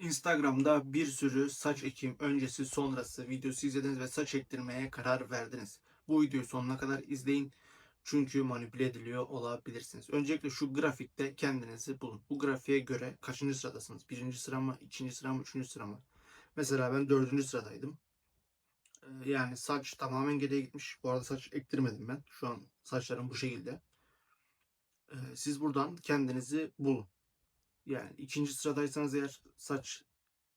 Instagram'da bir sürü saç ekim öncesi sonrası videosu izlediniz ve saç ektirmeye karar verdiniz. Bu videoyu sonuna kadar izleyin çünkü manipüle ediliyor olabilirsiniz. Öncelikle şu grafikte kendinizi bulun. Bu grafiğe göre kaçıncı sıradasınız? Birinci sıra mı, ikinci sıra mı, üçüncü sıra mı? Mesela ben dördüncü sıradaydım. Yani saç tamamen geriye gitmiş. Bu arada saç ektirmedim ben. Şu an saçlarım bu şekilde. Siz buradan kendinizi bulun. Yani ikinci sıradaysanız eğer saç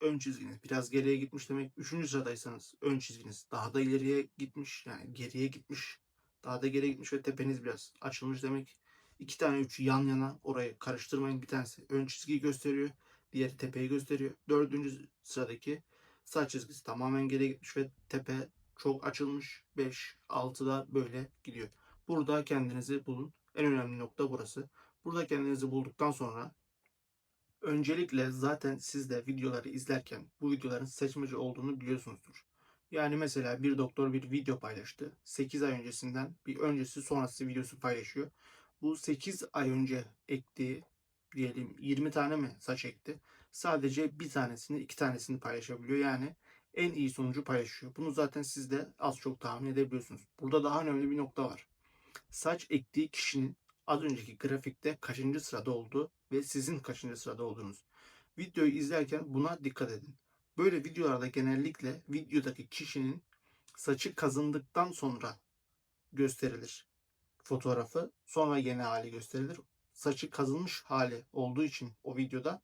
ön çizginiz biraz geriye gitmiş demek. Üçüncü sıradaysanız ön çizginiz daha da ileriye gitmiş. Yani geriye gitmiş. Daha da geriye gitmiş ve tepeniz biraz açılmış demek. İki tane üç yan yana, orayı karıştırmayın. Bir tanesi ön çizgiyi gösteriyor. Diğeri tepeyi gösteriyor. Dördüncü sıradaki saç çizgisi tamamen geriye gitmiş ve tepe çok açılmış. 5, 6'da böyle gidiyor. Burada kendinizi bulun. En önemli nokta burası. Burada kendinizi bulduktan sonra öncelikle zaten siz de videoları izlerken bu videoların seçmeci olduğunu biliyorsunuzdur. Yani mesela bir doktor bir video paylaştı. 8 ay öncesinden bir öncesi sonrası videosu paylaşıyor. Bu 8 ay önce ektiği diyelim 20 tane mi saç ekti. Sadece bir tanesini, iki tanesini paylaşabiliyor. Yani en iyi sonucu paylaşıyor. Bunu zaten siz de az çok tahmin edebiliyorsunuz. Burada daha önemli bir nokta var. Saç ektiği kişinin az önceki grafikte kaçıncı sırada olduğu ve sizin kaçıncı sırada olduğunuz. Videoyu izlerken buna dikkat edin. Böyle videolarda genellikle videodaki kişinin saçı kazındıktan sonra gösterilir fotoğrafı. Sonra yeni hali gösterilir. Saçı kazınmış hali olduğu için o videoda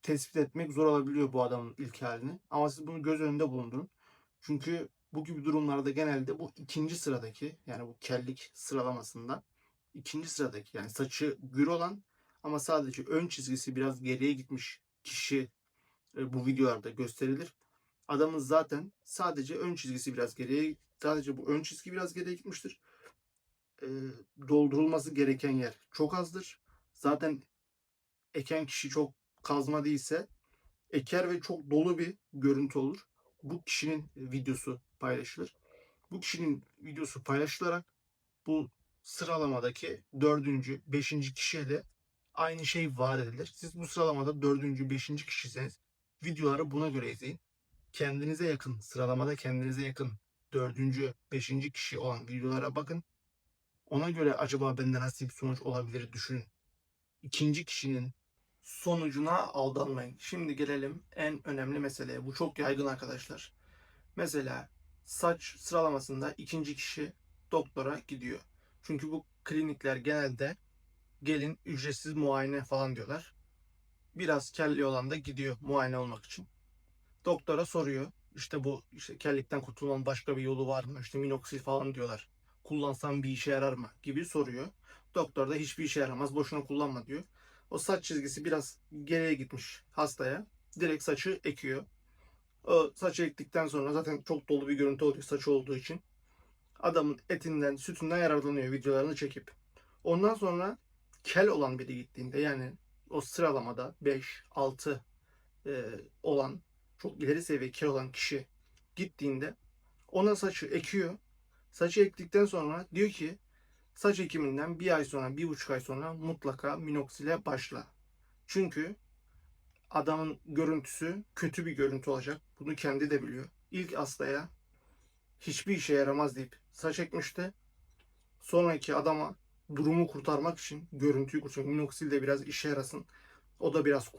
tespit etmek zor olabiliyor bu adamın ilk halini. Ama siz bunu göz önünde bulundurun. Çünkü bu gibi durumlarda genelde bu ikinci sıradaki, yani bu kellik sıralamasında ikinci sıradaki, yani saçı gür olan ama sadece ön çizgisi biraz geriye gitmiş kişi bu videolarda gösterilir. Adamın zaten sadece ön çizgisi biraz geriye, sadece bu ön çizgi biraz geriye gitmiştir. E, Doldurulması gereken yer çok azdır. Zaten eken kişi çok kazma değilse eker ve çok dolu bir görüntü olur. Bu kişinin videosu paylaşılır. Bu kişinin videosu paylaşılarak bu sıralamadaki dördüncü, beşinci kişiye de aynı şey vaat edilir. Siz bu sıralamada dördüncü, beşinci kişiseniz videoları buna göre izleyin. Kendinize yakın, sıralamada kendinize yakın dördüncü, beşinci kişi olan videolara bakın. Ona göre acaba bende nasıl bir sonuç olabilir düşünün. İkinci kişinin sonucuna aldanmayın. Şimdi gelelim en önemli meseleye. Bu çok yaygın arkadaşlar. Mesela saç sıralamasında ikinci kişi doktora gidiyor. Çünkü bu klinikler genelde gelin ücretsiz muayene falan diyorlar. Biraz kelli olan da gidiyor muayene olmak için. Doktora soruyor. İşte bu işte kellikten kurtulmanın başka bir yolu var mı? İşte minoksil falan diyorlar. Kullansam bir işe yarar mı? Gibi soruyor. Doktor da hiçbir işe yaramaz. Boşuna kullanma diyor. O saç çizgisi biraz geriye gitmiş hastaya. Direkt saçı ekiyor. O saçı ektikten sonra zaten çok dolu bir görüntü oluyor saçı olduğu için. Adamın etinden, sütünden yararlanıyor videolarını çekip. Ondan sonra kel olan biri gittiğinde, yani o sıralamada 5, 6 olan, çok ileri seviye kel olan kişi gittiğinde ona saçı ekiyor. Saçı ektikten sonra diyor ki saç ekiminden bir ay sonra, bir buçuk ay sonra mutlaka minoksile başla. Çünkü adamın görüntüsü kötü bir görüntü olacak. Bunu kendi de biliyor. İlk hastaya hiçbir işe yaramaz deyip saç ekmişti. Sonraki adama durumu kurtarmak için, görüntüyü kurtarmak, minoksil de biraz işe yarasın. O da biraz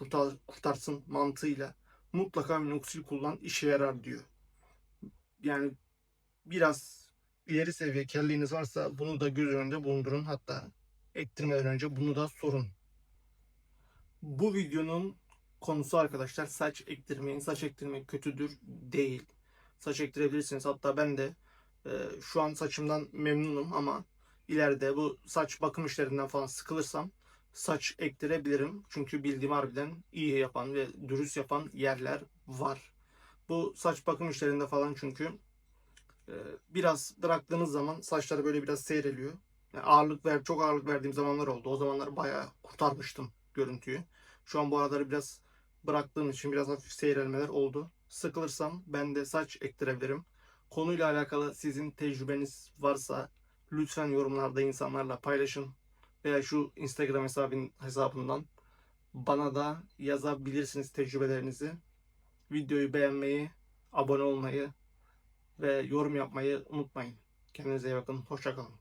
kurtarsın mantığıyla mutlaka minoksil kullan, işe yarar diyor. Yani biraz ileri seviye kelliğiniz varsa bunu da göz önünde bulundurun. Hatta ektirmeden önce bunu da sorun. Bu videonun konusu arkadaşlar saç ektirmeyin. Saç ektirmek kötüdür değil. Saç ektirebilirsiniz. Hatta ben de şu an saçımdan memnunum ama ileride bu saç bakım işlerinden falan sıkılırsam saç ektirebilirim. Çünkü bildiğim harbiden iyi yapan ve dürüst yapan yerler var. Bu saç bakım işlerinde falan çünkü e, biraz bıraktığınız zaman saçlar böyle biraz seyreliyor. Yani çok ağırlık verdiğim zamanlar oldu. O zamanlar bayağı kurtarmıştım görüntüyü. Şu an bu araları biraz bıraktığım için biraz hafif seyrelmeler oldu. Sıkılırsam ben de saç ektirebilirim. Konuyla alakalı sizin tecrübeniz varsa lütfen yorumlarda insanlarla paylaşın. Veya şu Instagram hesabından bana da yazabilirsiniz tecrübelerinizi. Videoyu beğenmeyi, abone olmayı ve yorum yapmayı unutmayın. Kendinize iyi bakın. Hoşça kalın.